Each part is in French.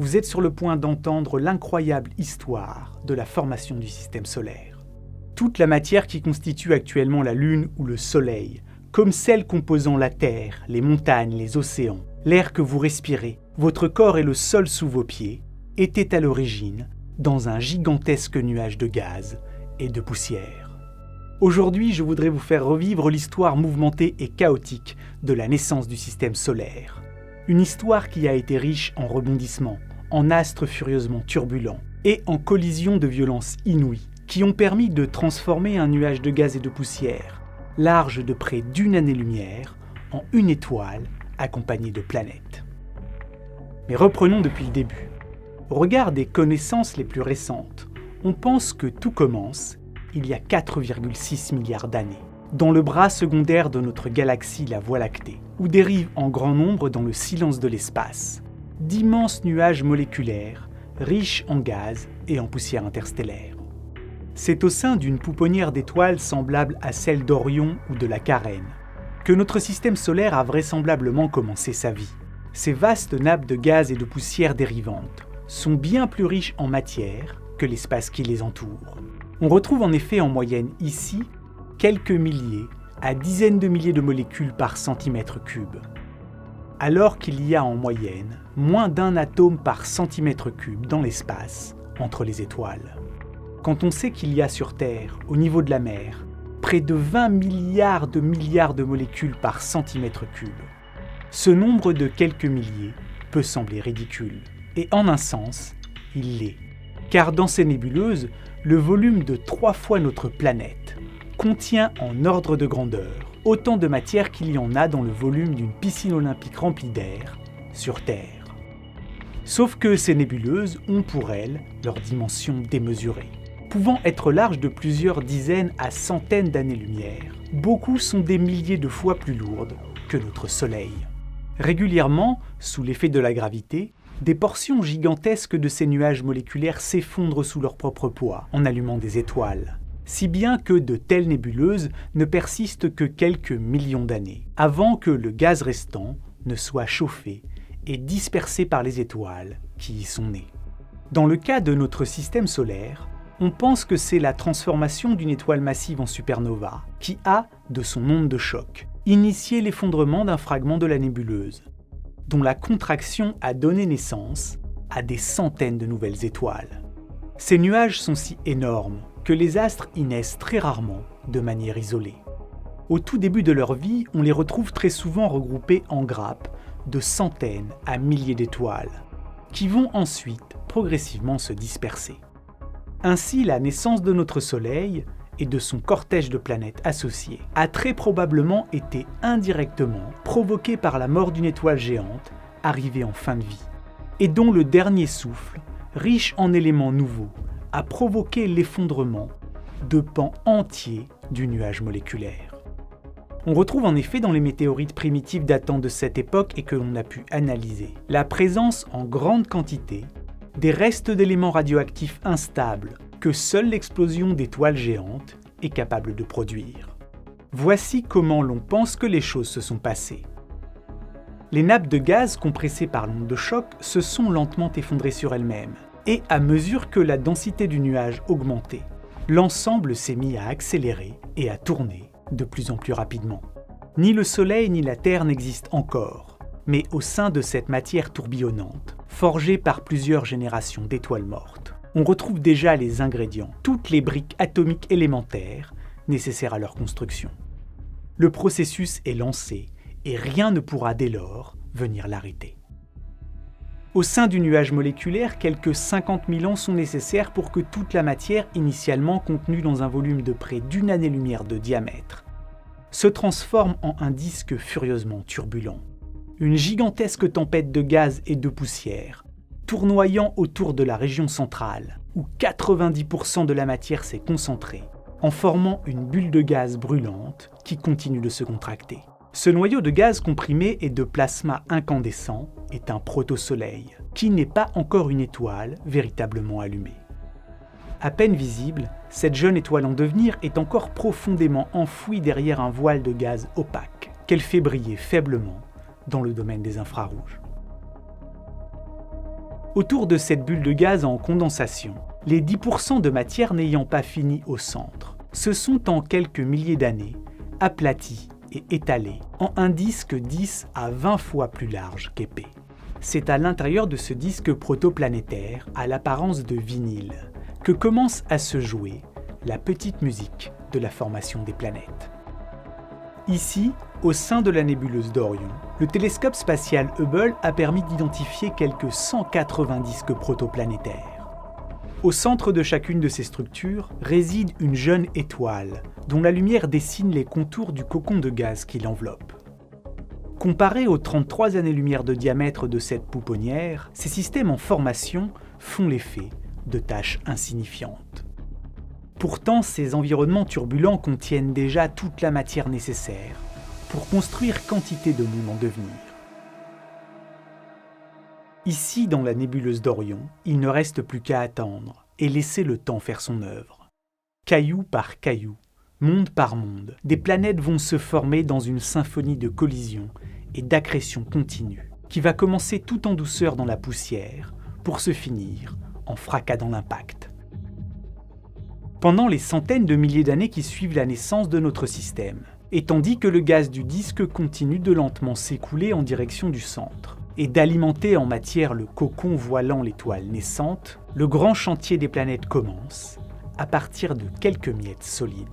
Vous êtes sur le point d'entendre l'incroyable histoire de la formation du système solaire. Toute la matière qui constitue actuellement la Lune ou le Soleil, comme celle composant la Terre, les montagnes, les océans, l'air que vous respirez, votre corps et le sol sous vos pieds, était à l'origine dans un gigantesque nuage de gaz et de poussière. Aujourd'hui, je voudrais vous faire revivre l'histoire mouvementée et chaotique de la naissance du système solaire. Une histoire qui a été riche en rebondissements, en astres furieusement turbulents et en collisions de violence inouïes qui ont permis de transformer un nuage de gaz et de poussière, large de près d'une année-lumière, en une étoile accompagnée de planètes. Mais reprenons depuis le début. Au regard des connaissances les plus récentes, on pense que tout commence il y a 4,6 milliards d'années, dans le bras secondaire de notre galaxie, la Voie lactée, où dérivent en grand nombre dans le silence de l'espace d'immenses nuages moléculaires, riches en gaz et en poussière interstellaire. C'est au sein d'une pouponnière d'étoiles semblable à celle d'Orion ou de la Carène que notre système solaire a vraisemblablement commencé sa vie. Ces vastes nappes de gaz et de poussière dérivantes sont bien plus riches en matière que l'espace qui les entoure. On retrouve en effet en moyenne ici quelques milliers à dizaines de milliers de molécules par centimètre cube, alors qu'il y a en moyenne moins d'un atome par centimètre cube dans l'espace entre les étoiles. Quand on sait qu'il y a sur Terre, au niveau de la mer, près de 20 milliards de molécules par centimètre cube, ce nombre de quelques milliers peut sembler ridicule. Et en un sens, il l'est. Car dans ces nébuleuses, le volume de 3 fois notre planète contient en ordre de grandeur autant de matière qu'il y en a dans le volume d'une piscine olympique remplie d'air sur Terre. Sauf que ces nébuleuses ont pour elles leur dimension démesurée. Pouvant être larges de plusieurs dizaines à centaines d'années-lumière, beaucoup sont des milliers de fois plus lourdes que notre Soleil. Régulièrement, sous l'effet de la gravité, des portions gigantesques de ces nuages moléculaires s'effondrent sous leur propre poids en allumant des étoiles, si bien que de telles nébuleuses ne persistent que quelques millions d'années, avant que le gaz restant ne soit chauffé et dispersé par les étoiles qui y sont nées. Dans le cas de notre système solaire, on pense que c'est la transformation d'une étoile massive en supernova qui a, de son onde de choc, initié l'effondrement d'un fragment de la nébuleuse, dont la contraction a donné naissance à des centaines de nouvelles étoiles. Ces nuages sont si énormes que les astres y naissent très rarement de manière isolée. Au tout début de leur vie, on les retrouve très souvent regroupés en grappes de centaines à milliers d'étoiles, qui vont ensuite progressivement se disperser. Ainsi, la naissance de notre Soleil et de son cortège de planètes associées a très probablement été indirectement provoquée par la mort d'une étoile géante arrivée en fin de vie, et dont le dernier souffle, riche en éléments nouveaux, a provoqué l'effondrement de pans entiers du nuage moléculaire. On retrouve en effet dans les météorites primitives datant de cette époque et que l'on a pu analyser la présence en grande quantité des restes d'éléments radioactifs instables que seule l'explosion d'étoiles géantes est capable de produire. Voici comment l'on pense que les choses se sont passées. Les nappes de gaz compressées par l'onde de choc se sont lentement effondrées sur elles-mêmes, et à mesure que la densité du nuage augmentait, l'ensemble s'est mis à accélérer et à tourner de plus en plus rapidement. Ni le Soleil ni la Terre n'existent encore, mais au sein de cette matière tourbillonnante, forgée par plusieurs générations d'étoiles mortes, on retrouve déjà les ingrédients, toutes les briques atomiques élémentaires nécessaires à leur construction. Le processus est lancé et rien ne pourra dès lors venir l'arrêter. Au sein du nuage moléculaire, quelques 50 000 ans sont nécessaires pour que toute la matière initialement contenue dans un volume de près d'une année-lumière de diamètre se transforme en un disque furieusement turbulent. Une gigantesque tempête de gaz et de poussière, tournoyant autour de la région centrale, où 90% de la matière s'est concentrée, en formant une bulle de gaz brûlante qui continue de se contracter. Ce noyau de gaz comprimé et de plasma incandescent est un protosoleil, qui n'est pas encore une étoile véritablement allumée. À peine visible, cette jeune étoile en devenir est encore profondément enfouie derrière un voile de gaz opaque, qu'elle fait briller faiblement dans le domaine des infrarouges. Autour de cette bulle de gaz en condensation, les 10% de matière n'ayant pas fini au centre se sont en quelques milliers d'années aplatis et étalés en un disque 10 à 20 fois plus large qu'épais. C'est à l'intérieur de ce disque protoplanétaire, à l'apparence de vinyle, que commence à se jouer la petite musique de la formation des planètes. Ici, au sein de la nébuleuse d'Orion, le télescope spatial Hubble a permis d'identifier quelques 180 disques protoplanétaires. Au centre de chacune de ces structures réside une jeune étoile, dont la lumière dessine les contours du cocon de gaz qui l'enveloppe. Comparés aux 33 années-lumière de diamètre de cette pouponnière, ces systèmes en formation font l'effet de taches insignifiantes. Pourtant, ces environnements turbulents contiennent déjà toute la matière nécessaire pour construire quantité de mondes en devenir. Ici, dans la nébuleuse d'Orion, il ne reste plus qu'à attendre et laisser le temps faire son œuvre. Caillou par caillou, monde par monde, des planètes vont se former dans une symphonie de collisions et d'accrétion continue, qui va commencer tout en douceur dans la poussière, pour se finir en fracas dans l'impact. Pendant les centaines de milliers d'années qui suivent la naissance de notre système, et tandis que le gaz du disque continue de lentement s'écouler en direction du centre, et d'alimenter en matière le cocon voilant l'étoile naissante, le grand chantier des planètes commence, à partir de quelques miettes solides.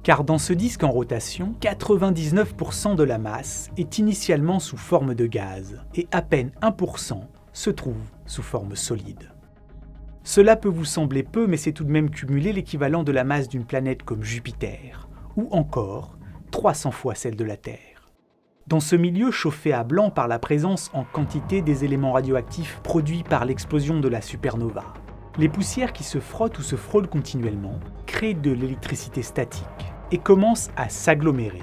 Car dans ce disque en rotation, 99% de la masse est initialement sous forme de gaz, et à peine 1% se trouve sous forme solide. Cela peut vous sembler peu, mais c'est tout de même cumulé l'équivalent de la masse d'une planète comme Jupiter, ou encore 300 fois celle de la Terre. Dans ce milieu chauffé à blanc par la présence en quantité des éléments radioactifs produits par l'explosion de la supernova, les poussières qui se frottent ou se frôlent continuellement créent de l'électricité statique et commencent à s'agglomérer,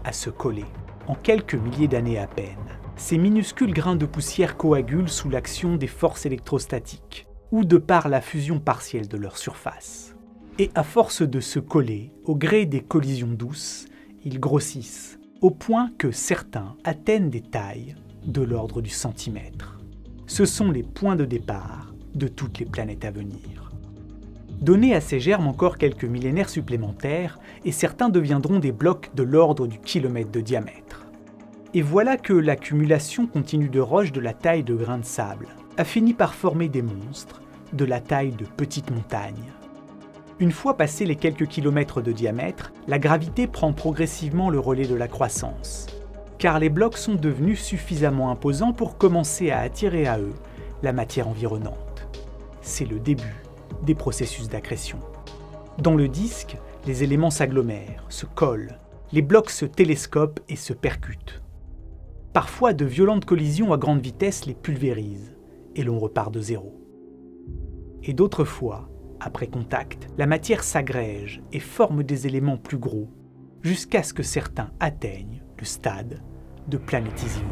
à se coller. En quelques milliers d'années à peine, ces minuscules grains de poussière coagulent sous l'action des forces électrostatiques, ou de par la fusion partielle de leur surface. Et à force de se coller, au gré des collisions douces, ils grossissent, au point que certains atteignent des tailles de l'ordre du centimètre. Ce sont les points de départ de toutes les planètes à venir. Donnez à ces germes encore quelques millénaires supplémentaires, et certains deviendront des blocs de l'ordre du kilomètre de diamètre. Et voilà que l'accumulation continue de roches de la taille de grains de sable a fini par former des monstres de la taille de petites montagnes. Une fois passés les quelques kilomètres de diamètre, la gravité prend progressivement le relais de la croissance, car les blocs sont devenus suffisamment imposants pour commencer à attirer à eux la matière environnante. C'est le début des processus d'accrétion. Dans le disque, les éléments s'agglomèrent, se collent, les blocs se télescopent et se percutent. Parfois, de violentes collisions à grande vitesse les pulvérisent, et l'on repart de zéro. Et d'autres fois, après contact, la matière s'agrège et forme des éléments plus gros, jusqu'à ce que certains atteignent le stade de planétésimaux.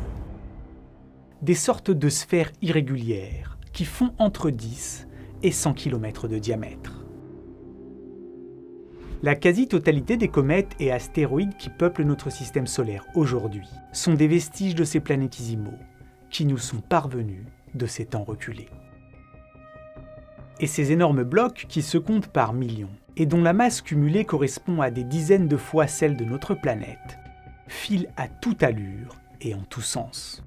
Des sortes de sphères irrégulières qui font entre 10 et 100 km de diamètre. La quasi-totalité des comètes et astéroïdes qui peuplent notre système solaire aujourd'hui sont des vestiges de ces planétésimaux qui nous sont parvenus de ces temps reculés. Et ces énormes blocs, qui se comptent par millions, et dont la masse cumulée correspond à des dizaines de fois celle de notre planète, filent à toute allure et en tous sens.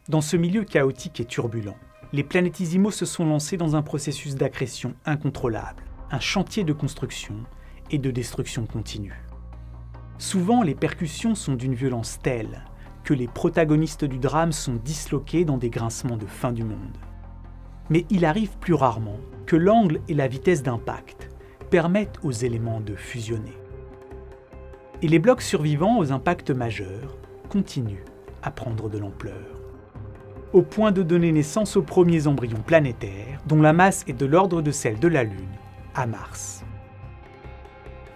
Dans ce milieu chaotique et turbulent, les planétésimaux se sont lancés dans un processus d'accrétion incontrôlable, un chantier de construction et de destruction continue. Souvent, les percussions sont d'une violence telle que les protagonistes du drame sont disloqués dans des grincements de fin du monde. Mais il arrive plus rarement que l'angle et la vitesse d'impact permettent aux éléments de fusionner. Et les blocs survivants aux impacts majeurs continuent à prendre de l'ampleur, au point de donner naissance aux premiers embryons planétaires, dont la masse est de l'ordre de celle de la Lune, à Mars.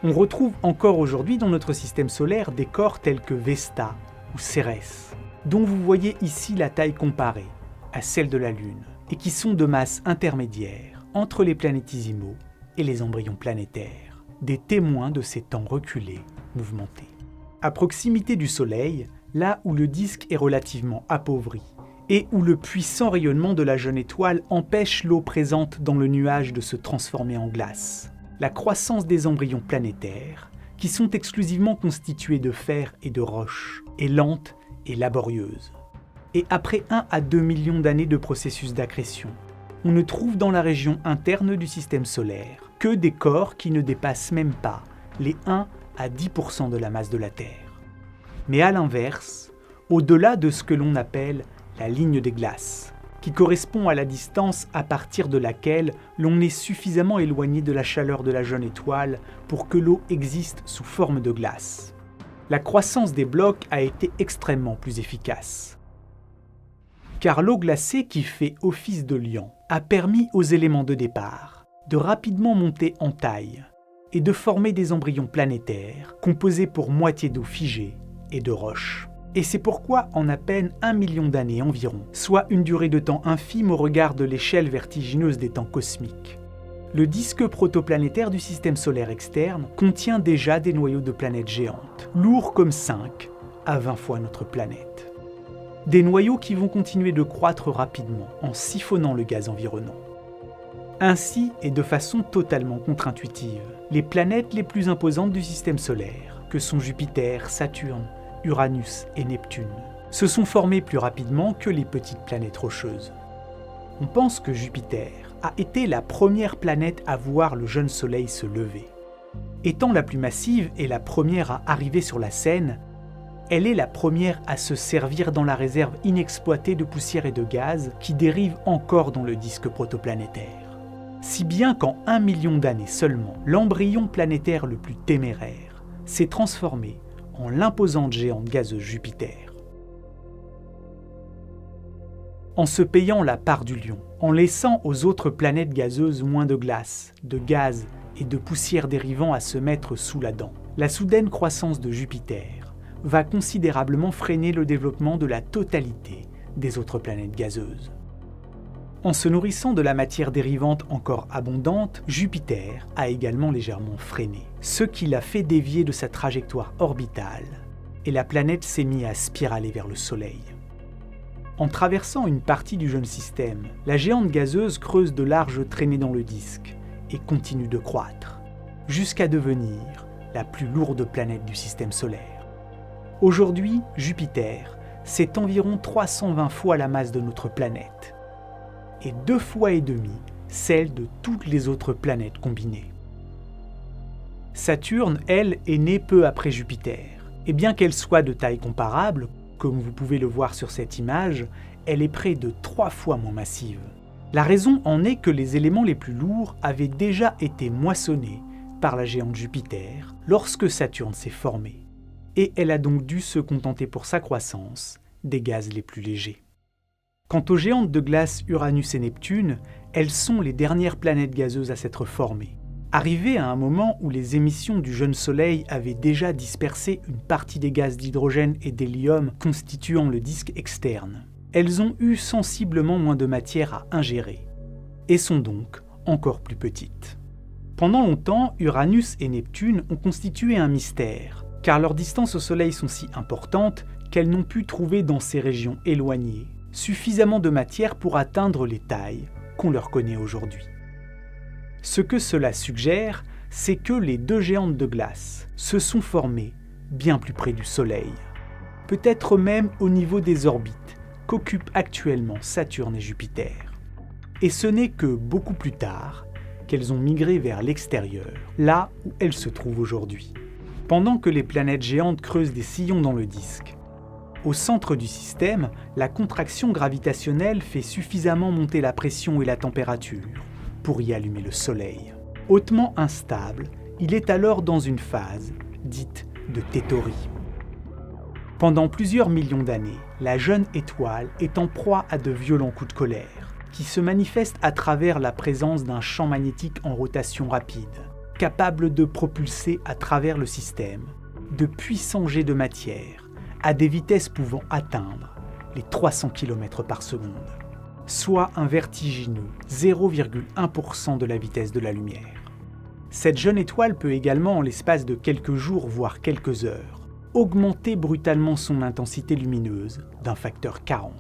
On retrouve encore aujourd'hui dans notre système solaire des corps tels que Vesta ou Cérès, dont vous voyez ici la taille comparée à celle de la Lune, et qui sont de masse intermédiaire entre les planétésimaux et les embryons planétaires, des témoins de ces temps reculés, mouvementés. À proximité du Soleil, là où le disque est relativement appauvri et où le puissant rayonnement de la jeune étoile empêche l'eau présente dans le nuage de se transformer en glace. La croissance des embryons planétaires, qui sont exclusivement constitués de fer et de roches, est lente et laborieuse. Et après 1 à 2 millions d'années de processus d'accrétion, on ne trouve dans la région interne du système solaire que des corps qui ne dépassent même pas les 1 à 10% de la masse de la Terre. Mais à l'inverse, au-delà de ce que l'on appelle la ligne des glaces, qui correspond à la distance à partir de laquelle l'on est suffisamment éloigné de la chaleur de la jeune étoile pour que l'eau existe sous forme de glace. La croissance des blocs a été extrêmement plus efficace. Car l'eau glacée qui fait office de liant a permis aux éléments de départ de rapidement monter en taille et de former des embryons planétaires composés pour moitié d'eau figée et de roches. Et c'est pourquoi en à peine 1 million d'années environ, soit une durée de temps infime au regard de l'échelle vertigineuse des temps cosmiques, le disque protoplanétaire du système solaire externe contient déjà des noyaux de planètes géantes, lourds comme 5 à 20 fois notre planète. Des noyaux qui vont continuer de croître rapidement en siphonnant le gaz environnant. Ainsi, et de façon totalement contre-intuitive, les planètes les plus imposantes du système solaire, que sont Jupiter, Saturne, Uranus et Neptune, se sont formées plus rapidement que les petites planètes rocheuses. On pense que Jupiter a été la première planète à voir le jeune Soleil se lever. Étant la plus massive et la première à arriver sur la scène, elle est la première à se servir dans la réserve inexploitée de poussière et de gaz qui dérive encore dans le disque protoplanétaire. Si bien qu'en 1 million d'années seulement, l'embryon planétaire le plus téméraire s'est transformé en l'imposante géante gazeuse Jupiter. En se payant la part du lion, en laissant aux autres planètes gazeuses moins de glace, de gaz et de poussière dérivant à se mettre sous la dent, la soudaine croissance de Jupiter va considérablement freiner le développement de la totalité des autres planètes gazeuses. En se nourrissant de la matière dérivante encore abondante, Jupiter a également légèrement freiné, ce qui l'a fait dévier de sa trajectoire orbitale, et la planète s'est mise à spiraler vers le Soleil. En traversant une partie du jeune système, la géante gazeuse creuse de larges traînées dans le disque et continue de croître, jusqu'à devenir la plus lourde planète du système solaire. Aujourd'hui, Jupiter, c'est environ 320 fois la masse de notre planète, et 2 fois et demi celle de toutes les autres planètes combinées. Saturne, elle, est née peu après Jupiter, et bien qu'elle soit de taille comparable, comme vous pouvez le voir sur cette image, elle est près de 3 fois moins massive. La raison en est que les éléments les plus lourds avaient déjà été moissonnés par la géante Jupiter lorsque Saturne s'est formée, et elle a donc dû se contenter pour sa croissance des gaz les plus légers. Quant aux géantes de glace Uranus et Neptune, elles sont les dernières planètes gazeuses à s'être formées. Arrivées à un moment où les émissions du jeune Soleil avaient déjà dispersé une partie des gaz d'hydrogène et d'hélium constituant le disque externe, elles ont eu sensiblement moins de matière à ingérer, et sont donc encore plus petites. Pendant longtemps, Uranus et Neptune ont constitué un mystère, car leurs distances au Soleil sont si importantes qu'elles n'ont pu trouver dans ces régions éloignées suffisamment de matière pour atteindre les tailles qu'on leur connaît aujourd'hui. Ce que cela suggère, c'est que les 2 géantes de glace se sont formées bien plus près du Soleil, peut-être même au niveau des orbites qu'occupent actuellement Saturne et Jupiter. Et ce n'est que beaucoup plus tard qu'elles ont migré vers l'extérieur, là où elles se trouvent aujourd'hui. Pendant que les planètes géantes creusent des sillons dans le disque, au centre du système, la contraction gravitationnelle fait suffisamment monter la pression et la température pour y allumer le Soleil. Hautement instable, il est alors dans une phase dite de thétorie. Pendant plusieurs millions d'années, la jeune étoile est en proie à de violents coups de colère, qui se manifestent à travers la présence d'un champ magnétique en rotation rapide, capable de propulser à travers le système de puissants jets de matière à des vitesses pouvant atteindre les 300 km par seconde, soit un vertigineux 0,1% de la vitesse de la lumière. Cette jeune étoile peut également, en l'espace de quelques jours voire quelques heures, augmenter brutalement son intensité lumineuse d'un facteur 40.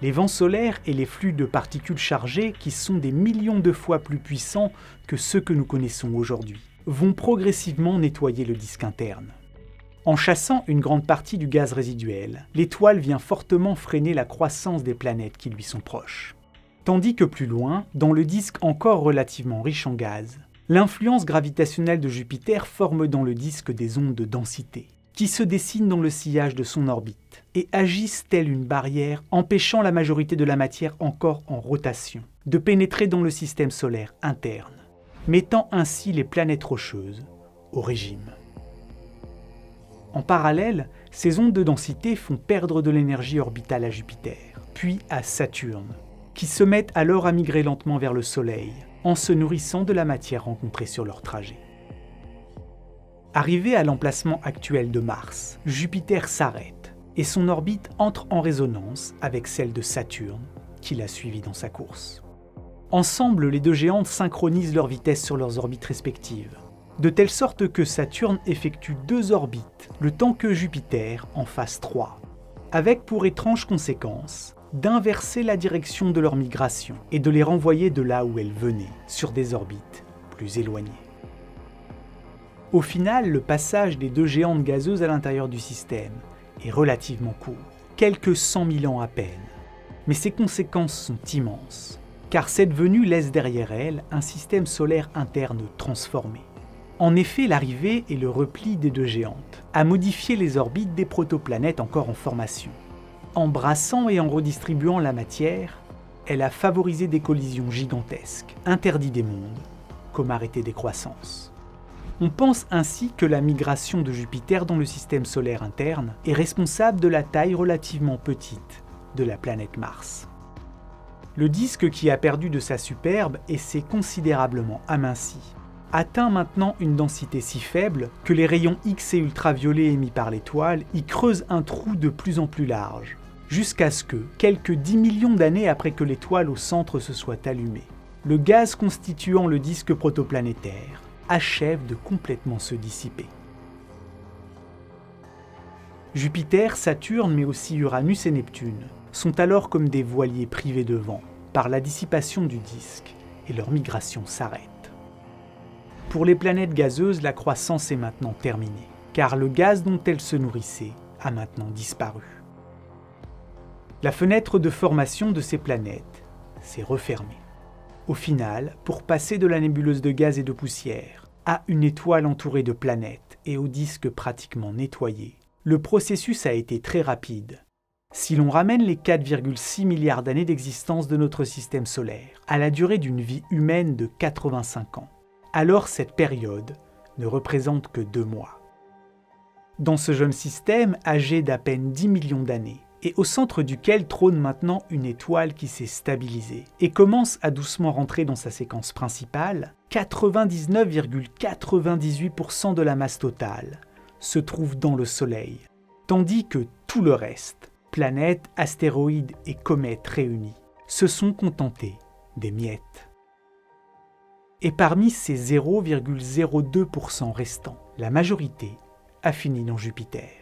Les vents solaires et les flux de particules chargées, qui sont des millions de fois plus puissants que ceux que nous connaissons aujourd'hui, vont progressivement nettoyer le disque interne. En chassant une grande partie du gaz résiduel, l'étoile vient fortement freiner la croissance des planètes qui lui sont proches. Tandis que plus loin, dans le disque encore relativement riche en gaz, l'influence gravitationnelle de Jupiter forme dans le disque des ondes de densité, qui se dessinent dans le sillage de son orbite et agissent telle une barrière, empêchant la majorité de la matière encore en rotation de pénétrer dans le système solaire interne, mettant ainsi les planètes rocheuses au régime. En parallèle, ces ondes de densité font perdre de l'énergie orbitale à Jupiter, puis à Saturne, qui se mettent alors à migrer lentement vers le Soleil, en se nourrissant de la matière rencontrée sur leur trajet. Arrivé à l'emplacement actuel de Mars, Jupiter s'arrête et son orbite entre en résonance avec celle de Saturne, qui l'a suivi dans sa course. Ensemble, les deux géantes synchronisent leur vitesse sur leurs orbites respectives, de telle sorte que Saturne effectue 2 orbites, le temps que Jupiter en fasse 3, avec pour étrange conséquence d'inverser la direction de leur migration et de les renvoyer de là où elles venaient, sur des orbites plus éloignées. Au final, le passage des deux géantes gazeuses à l'intérieur du système est relativement court, quelques 100 000 ans à peine. Mais ses conséquences sont immenses, car cette venue laisse derrière elle un système solaire interne transformé. En effet, l'arrivée et le repli des deux géantes a modifié les orbites des protoplanètes encore en formation. En brassant et en redistribuant la matière, elle a favorisé des collisions gigantesques, interdit des mondes, comme arrêté des croissances. On pense ainsi que la migration de Jupiter dans le système solaire interne est responsable de la taille relativement petite de la planète Mars. Le disque qui a perdu de sa superbe et s'est considérablement aminci atteint maintenant une densité si faible que les rayons X et ultraviolets émis par l'étoile y creusent un trou de plus en plus large, jusqu'à ce que, quelques 10 millions d'années après que l'étoile au centre se soit allumée, le gaz constituant le disque protoplanétaire achève de complètement se dissiper. Jupiter, Saturne, mais aussi Uranus et Neptune sont alors comme des voiliers privés de vent par la dissipation du disque et leur migration s'arrête. Pour les planètes gazeuses, la croissance est maintenant terminée, car le gaz dont elles se nourrissaient a maintenant disparu. La fenêtre de formation de ces planètes s'est refermée. Au final, pour passer de la nébuleuse de gaz et de poussière à une étoile entourée de planètes et au disque pratiquement nettoyé, le processus a été très rapide. Si l'on ramène les 4,6 milliards d'années d'existence de notre système solaire à la durée d'une vie humaine de 85 ans, alors cette période ne représente que 2 mois. Dans ce jeune système, âgé d'à peine 10 millions d'années, et au centre duquel trône maintenant une étoile qui s'est stabilisée et commence à doucement rentrer dans sa séquence principale, 99,98% de la masse totale se trouve dans le Soleil, tandis que tout le reste, planètes, astéroïdes et comètes réunis, se sont contentés des miettes. Et parmi ces 0,02% restants, la majorité a fini dans Jupiter.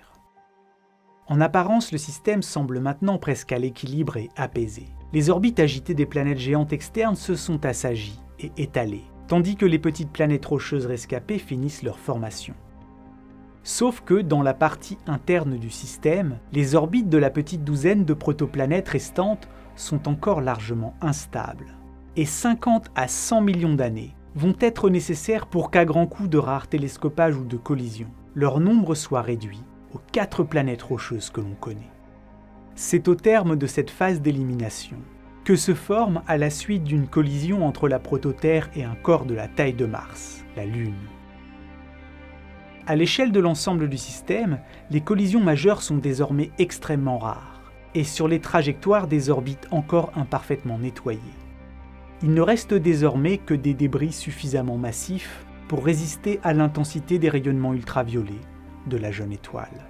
En apparence, le système semble maintenant presque à l'équilibre et apaisé. Les orbites agitées des planètes géantes externes se sont assagies et étalées, tandis que les petites planètes rocheuses rescapées finissent leur formation. Sauf que dans la partie interne du système, les orbites de la petite douzaine de protoplanètes restantes sont encore largement instables. Et 50 à 100 millions d'années vont être nécessaires pour qu'à grands coups de rare télescopage ou de collision, leur nombre soit réduit aux 4 planètes rocheuses que l'on connaît. C'est au terme de cette phase d'élimination que se forme à la suite d'une collision entre la prototerre et un corps de la taille de Mars, la Lune. À l'échelle de l'ensemble du système, les collisions majeures sont désormais extrêmement rares, et sur les trajectoires des orbites encore imparfaitement nettoyées. Il ne reste désormais que des débris suffisamment massifs pour résister à l'intensité des rayonnements ultraviolets de la jeune étoile.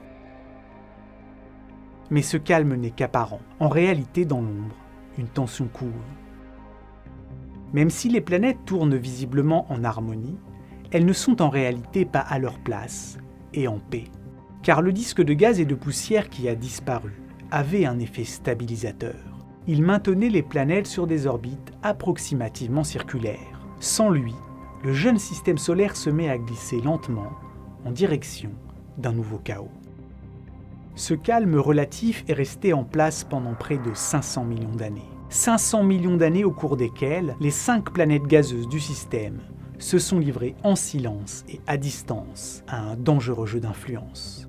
Mais ce calme n'est qu'apparent. En réalité, dans l'ombre, une tension couve. Même si les planètes tournent visiblement en harmonie, elles ne sont en réalité pas à leur place et en paix, car le disque de gaz et de poussière qui a disparu avait un effet stabilisateur. il maintenait les planètes sur des orbites approximativement circulaires. Sans lui, le jeune système solaire se met à glisser lentement en direction d'un nouveau chaos. Ce calme relatif est resté en place pendant près de 500 millions d'années. 500 millions d'années au cours desquelles les 5 planètes gazeuses du système se sont livrées en silence et à distance à un dangereux jeu d'influence.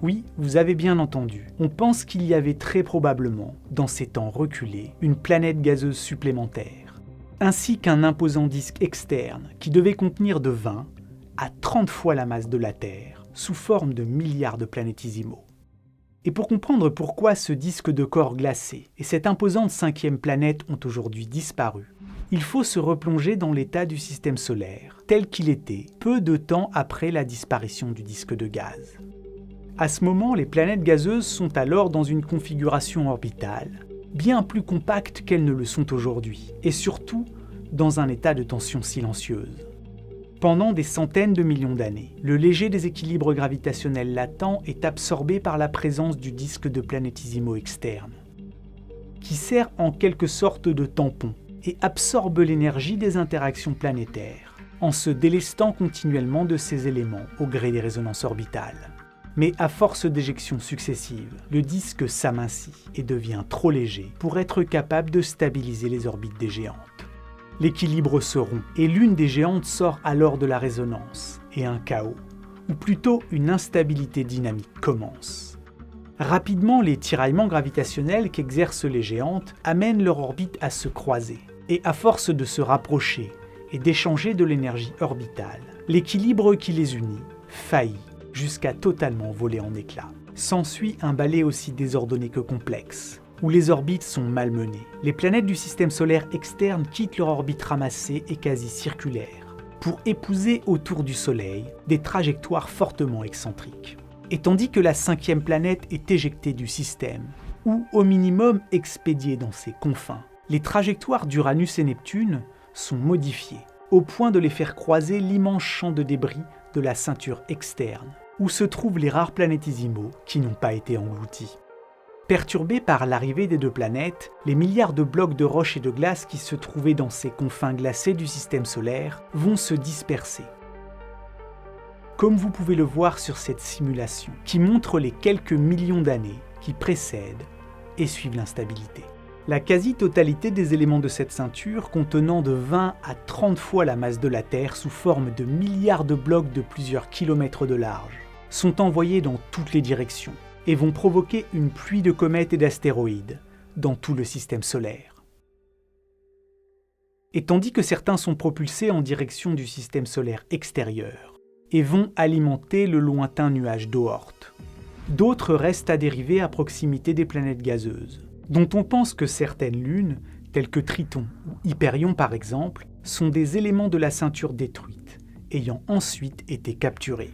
Oui, vous avez bien entendu, on pense qu'il y avait très probablement, dans ces temps reculés, une planète gazeuse supplémentaire, ainsi qu'un imposant disque externe qui devait contenir de 20 à 30 fois la masse de la Terre, sous forme de milliards de planétésimaux. Et pour comprendre pourquoi ce disque de corps glacé et cette imposante 5e planète ont aujourd'hui disparu, il faut se replonger dans l'état du système solaire, tel qu'il était peu de temps après la disparition du disque de gaz. À ce moment, les planètes gazeuses sont alors dans une configuration orbitale, bien plus compacte qu'elles ne le sont aujourd'hui, et surtout dans un état de tension silencieuse. Pendant des centaines de millions d'années, le léger déséquilibre gravitationnel latent est absorbé par la présence du disque de planétésimaux externe, qui sert en quelque sorte de tampon et absorbe l'énergie des interactions planétaires, en se délestant continuellement de ces éléments au gré des résonances orbitales. Mais à force d'éjections successives, le disque s'amincit et devient trop léger pour être capable de stabiliser les orbites des géantes. L'équilibre se rompt et l'une des géantes sort alors de la résonance et un chaos, ou plutôt une instabilité dynamique commence. Rapidement, les tiraillements gravitationnels qu'exercent les géantes amènent leur orbite à se croiser, et à force de se rapprocher et d'échanger de l'énergie orbitale, l'équilibre qui les unit faillit jusqu'à totalement voler en éclats. S'ensuit un balai aussi désordonné que complexe, où les orbites sont malmenées. Les planètes du système solaire externe quittent leur orbite ramassée et quasi circulaire, pour épouser autour du Soleil des trajectoires fortement excentriques. Et tandis que la 5e planète est éjectée du système, ou au minimum expédiée dans ses confins, les trajectoires d'Uranus et Neptune sont modifiées, au point de les faire croiser l'immense champ de débris de la ceinture externe, où se trouvent les rares planétésimaux qui n'ont pas été engloutis. Perturbés par l'arrivée des 2 planètes, les milliards de blocs de roches et de glace qui se trouvaient dans ces confins glacés du système solaire vont se disperser. Comme vous pouvez le voir sur cette simulation, qui montre les quelques millions d'années qui précèdent et suivent l'instabilité. La quasi-totalité des éléments de cette ceinture, contenant de 20 à 30 fois la masse de la Terre sous forme de milliards de blocs de plusieurs kilomètres de large, sont envoyés dans toutes les directions et vont provoquer une pluie de comètes et d'astéroïdes dans tout le système solaire. Et tandis que certains sont propulsés en direction du système solaire extérieur et vont alimenter le lointain nuage d'Oort, d'autres restent à dériver à proximité des planètes gazeuses, dont on pense que certaines lunes, telles que Triton ou Hyperion par exemple, sont des éléments de la ceinture détruite, ayant ensuite été capturés.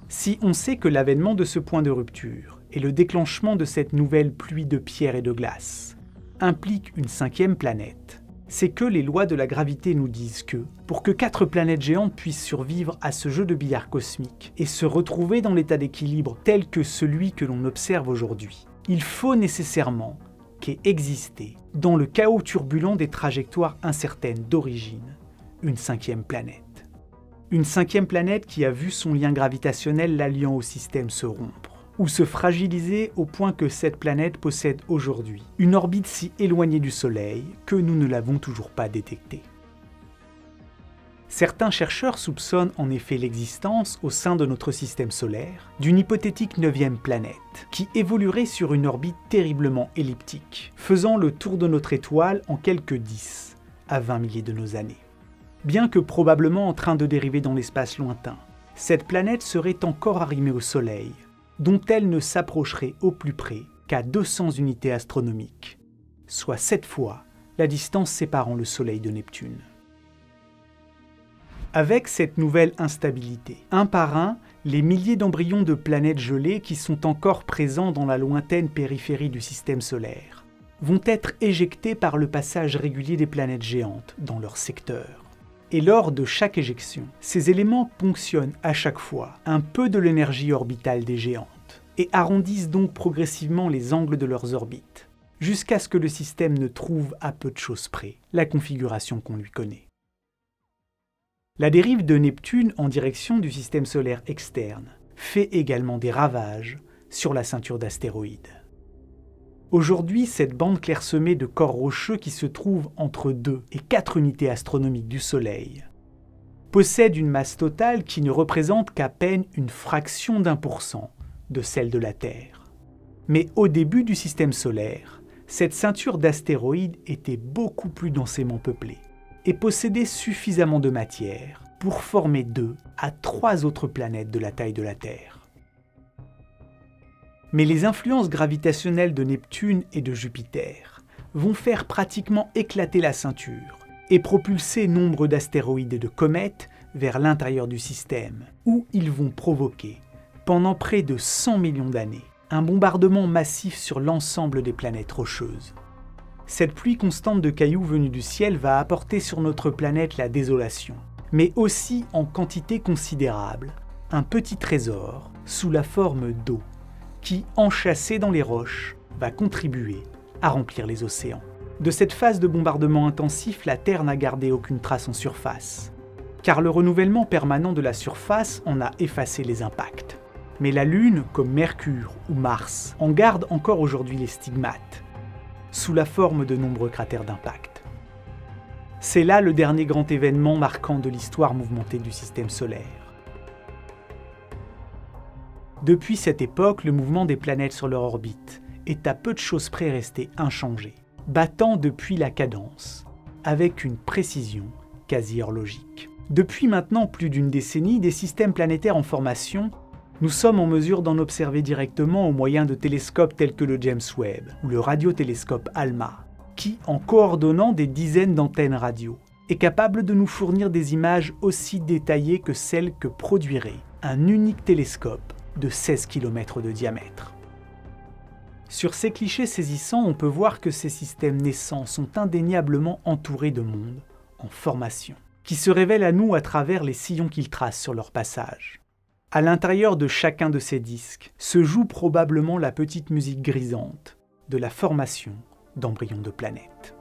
Si on sait que l'avènement de ce point de rupture et le déclenchement de cette nouvelle pluie de pierre et de glace implique une 5e planète, c'est que les lois de la gravité nous disent que, pour que 4 planètes géantes puissent survivre à ce jeu de billard cosmique et se retrouver dans l'état d'équilibre tel que celui que l'on observe aujourd'hui, il faut nécessairement qu'ait existé, dans le chaos turbulent des trajectoires incertaines d'origine, une 5e planète. Une 5e planète qui a vu son lien gravitationnel l'alliant au système se rompre, ou se fragiliser au point que cette planète possède aujourd'hui une orbite si éloignée du Soleil que nous ne l'avons toujours pas détectée. Certains chercheurs soupçonnent en effet l'existence, au sein de notre système solaire, d'une hypothétique 9e planète, qui évoluerait sur une orbite terriblement elliptique, faisant le tour de notre étoile en quelques 10 à 20 milliers de nos années. Bien que probablement en train de dériver dans l'espace lointain, cette planète serait encore arrimée au Soleil, dont elle ne s'approcherait au plus près qu'à 200 unités astronomiques, soit 7 fois la distance séparant le Soleil de Neptune. Avec cette nouvelle instabilité, un par un, les milliers d'embryons de planètes gelées qui sont encore présents dans la lointaine périphérie du système solaire vont être éjectés par le passage régulier des planètes géantes dans leur secteur. Et lors de chaque éjection, ces éléments ponctionnent à chaque fois un peu de l'énergie orbitale des géantes et arrondissent donc progressivement les angles de leurs orbites, jusqu'à ce que le système ne trouve à peu de choses près la configuration qu'on lui connaît. La dérive de Neptune en direction du système solaire externe fait également des ravages sur la ceinture d'astéroïdes. Aujourd'hui, cette bande clairsemée de corps rocheux qui se trouve entre 2 et 4 unités astronomiques du Soleil possède une masse totale qui ne représente qu'à peine une fraction d'1% de celle de la Terre. Mais au début du système solaire, cette ceinture d'astéroïdes était beaucoup plus densément peuplée et possédait suffisamment de matière pour former 2 à 3 autres planètes de la taille de la Terre. Mais les influences gravitationnelles de Neptune et de Jupiter vont faire pratiquement éclater la ceinture et propulser nombre d'astéroïdes et de comètes vers l'intérieur du système, où ils vont provoquer, pendant près de 100 millions d'années, un bombardement massif sur l'ensemble des planètes rocheuses. Cette pluie constante de cailloux venus du ciel va apporter sur notre planète la désolation, mais aussi en quantité considérable, un petit trésor sous la forme d'eau, qui, enchâssé dans les roches, va contribuer à remplir les océans. De cette phase de bombardement intensif, la Terre n'a gardé aucune trace en surface, car le renouvellement permanent de la surface en a effacé les impacts. Mais la Lune, comme Mercure ou Mars, en garde encore aujourd'hui les stigmates, sous la forme de nombreux cratères d'impact. C'est là le dernier grand événement marquant de l'histoire mouvementée du système solaire. Depuis cette époque, le mouvement des planètes sur leur orbite est à peu de choses près resté inchangé, battant depuis la cadence, avec une précision quasi horlogique. Depuis maintenant plus d'une décennie, des systèmes planétaires en formation, nous sommes en mesure d'en observer directement au moyen de télescopes tels que le James Webb ou le radiotélescope ALMA, qui, en coordonnant des dizaines d'antennes radio, est capable de nous fournir des images aussi détaillées que celles que produirait un unique télescope de 16 km de diamètre. Sur ces clichés saisissants, on peut voir que ces systèmes naissants sont indéniablement entourés de mondes en formation, qui se révèlent à nous à travers les sillons qu'ils tracent sur leur passage. À l'intérieur de chacun de ces disques se joue probablement la petite musique grisante de la formation d'embryons de planètes.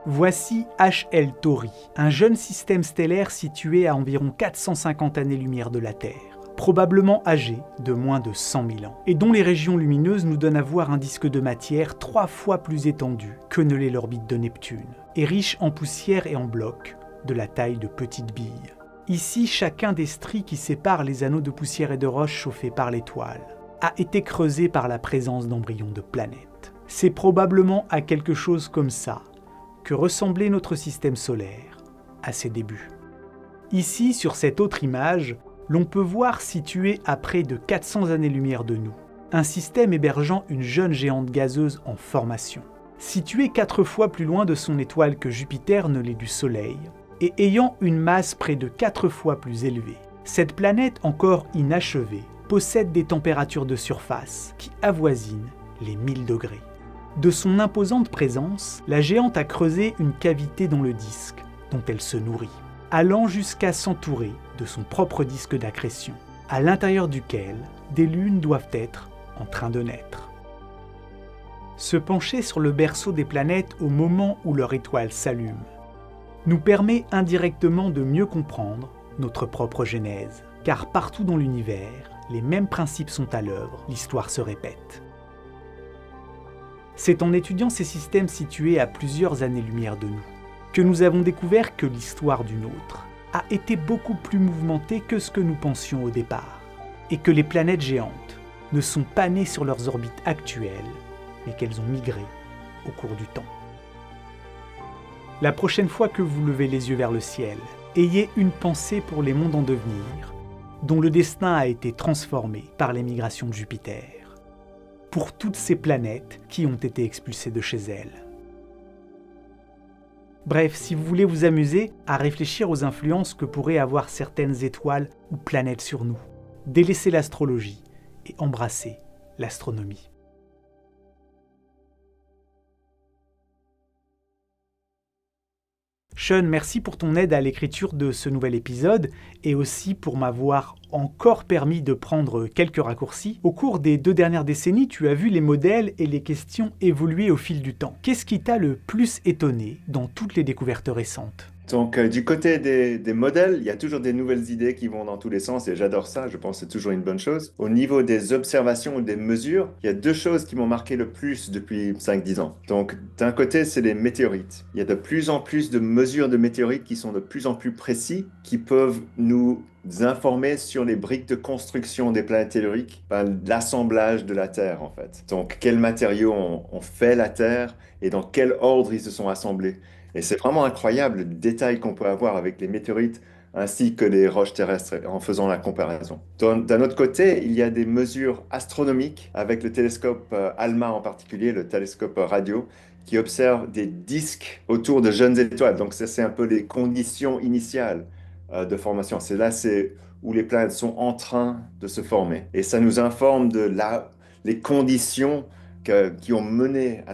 Voici HL Tauri, un jeune système stellaire situé à environ 450 années-lumière de la Terre, probablement âgé de moins de 100 000 ans, et dont les régions lumineuses nous donnent à voir un disque de matière 3 fois plus étendu que ne l'est l'orbite de Neptune, et riche en poussière et en blocs de la taille de petites billes. Ici, chacun des stries qui séparent les anneaux de poussière et de roche chauffés par l'étoile a été creusé par la présence d'embryons de planètes. C'est probablement à quelque chose comme ça que ressemblait notre système solaire à ses débuts. Ici, sur cette autre image, l'on peut voir situé à près de 400 années-lumière de nous, un système hébergeant une jeune géante gazeuse en formation, située 4 fois plus loin de son étoile que Jupiter ne l'est du Soleil, et ayant une masse près de 4 fois plus élevée. Cette planète encore inachevée possède des températures de surface qui avoisinent les 1000 degrés. De son imposante présence, la géante a creusé une cavité dans le disque dont elle se nourrit, allant jusqu'à s'entourer de son propre disque d'accrétion, à l'intérieur duquel des lunes doivent être en train de naître. Se pencher sur le berceau des planètes au moment où leur étoile s'allume nous permet indirectement de mieux comprendre notre propre genèse, car partout dans l'univers, les mêmes principes sont à l'œuvre, l'histoire se répète. C'est en étudiant ces systèmes situés à plusieurs années-lumière de nous que nous avons découvert que l'histoire du nôtre a été beaucoup plus mouvementée que ce que nous pensions au départ, et que les planètes géantes ne sont pas nées sur leurs orbites actuelles, mais qu'elles ont migré au cours du temps. La prochaine fois que vous levez les yeux vers le ciel, ayez une pensée pour les mondes en devenir, dont le destin a été transformé par l'émigration de Jupiter, pour toutes ces planètes qui ont été expulsées de chez elles. Bref, si vous voulez vous amuser à réfléchir aux influences que pourraient avoir certaines étoiles ou planètes sur nous, délaissez l'astrologie et embrassez l'astronomie. Sean, merci pour ton aide à l'écriture de ce nouvel épisode et aussi pour m'avoir encore permis de prendre quelques raccourcis. Au cours des 2 dernières décennies, tu as vu les modèles et les questions évoluer au fil du temps. Qu'est-ce qui t'a le plus étonné dans toutes les découvertes récentes ? Donc, du côté des modèles, il y a toujours des nouvelles idées qui vont dans tous les sens et j'adore ça, je pense que c'est toujours une bonne chose. Au niveau des observations ou des mesures, il y a 2 choses qui m'ont marqué le plus depuis 5-10 ans. Donc, d'un côté, c'est les météorites. Il y a de plus en plus de mesures de météorites qui sont de plus en plus précis, qui peuvent nous informer sur les briques de construction des planètes telluriques, l'assemblage de la Terre en fait. Donc, quels matériaux ont fait la Terre et dans quel ordre ils se sont assemblés. Et c'est vraiment incroyable le détail qu'on peut avoir avec les météorites ainsi que les roches terrestres en faisant la comparaison. D'un autre côté, il y a des mesures astronomiques avec le télescope ALMA en particulier, le télescope radio, qui observe des disques autour de jeunes étoiles. Donc ça, c'est un peu les conditions initiales de formation. C'est où les planètes sont en train de se former. Et ça nous informe de les conditions qui ont mené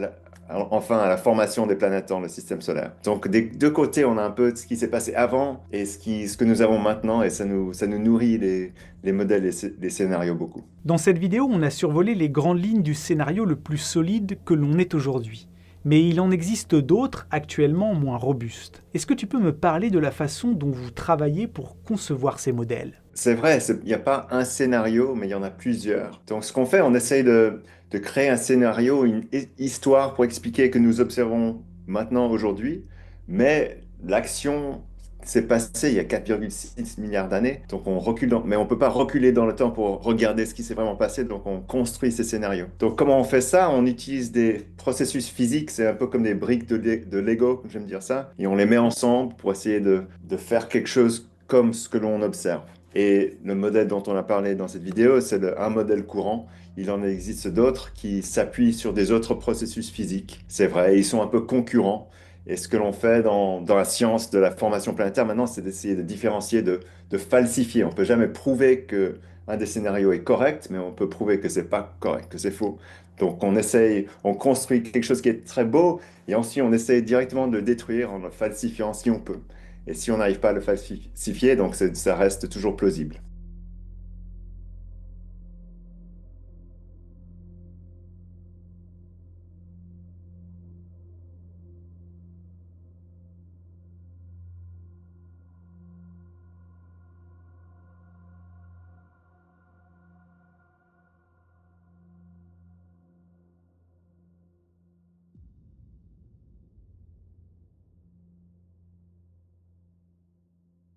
enfin à la formation des planètes dans le système solaire. Donc des 2 côtés, on a un peu ce qui s'est passé avant et ce que nous avons maintenant, et ça nous nourrit les modèles et les scénarios beaucoup. Dans cette vidéo, on a survolé les grandes lignes du scénario le plus solide que l'on ait aujourd'hui. Mais il en existe d'autres actuellement moins robustes. Est-ce que tu peux me parler de la façon dont vous travaillez pour concevoir ces modèles ? C'est vrai, il n'y a pas un scénario, mais il y en a plusieurs. Donc, ce qu'on fait, on essaye de créer un scénario, une histoire pour expliquer que nous observons maintenant, aujourd'hui, mais l'action s'est passée il y a 4,6 milliards d'années. Donc, on recule, mais on ne peut pas reculer dans le temps pour regarder ce qui s'est vraiment passé. Donc, on construit ces scénarios. Donc, comment on fait ça? On utilise des processus physiques. C'est un peu comme des briques de Lego, comme j'aime dire ça. Et on les met ensemble pour essayer de faire quelque chose comme ce que l'on observe. Et le modèle dont on a parlé dans cette vidéo, c'est un modèle courant. Il en existe d'autres qui s'appuient sur des autres processus physiques. C'est vrai, ils sont un peu concurrents. Et ce que l'on fait dans la science de la formation planétaire maintenant, c'est d'essayer de différencier, de falsifier. On ne peut jamais prouver qu'un des scénarios est correct, mais on peut prouver que c'est pas correct, que c'est faux. Donc on construit quelque chose qui est très beau, et ensuite on essaye directement de le détruire en le falsifiant si on peut. Et si on n'arrive pas à le falsifier, donc ça reste toujours plausible.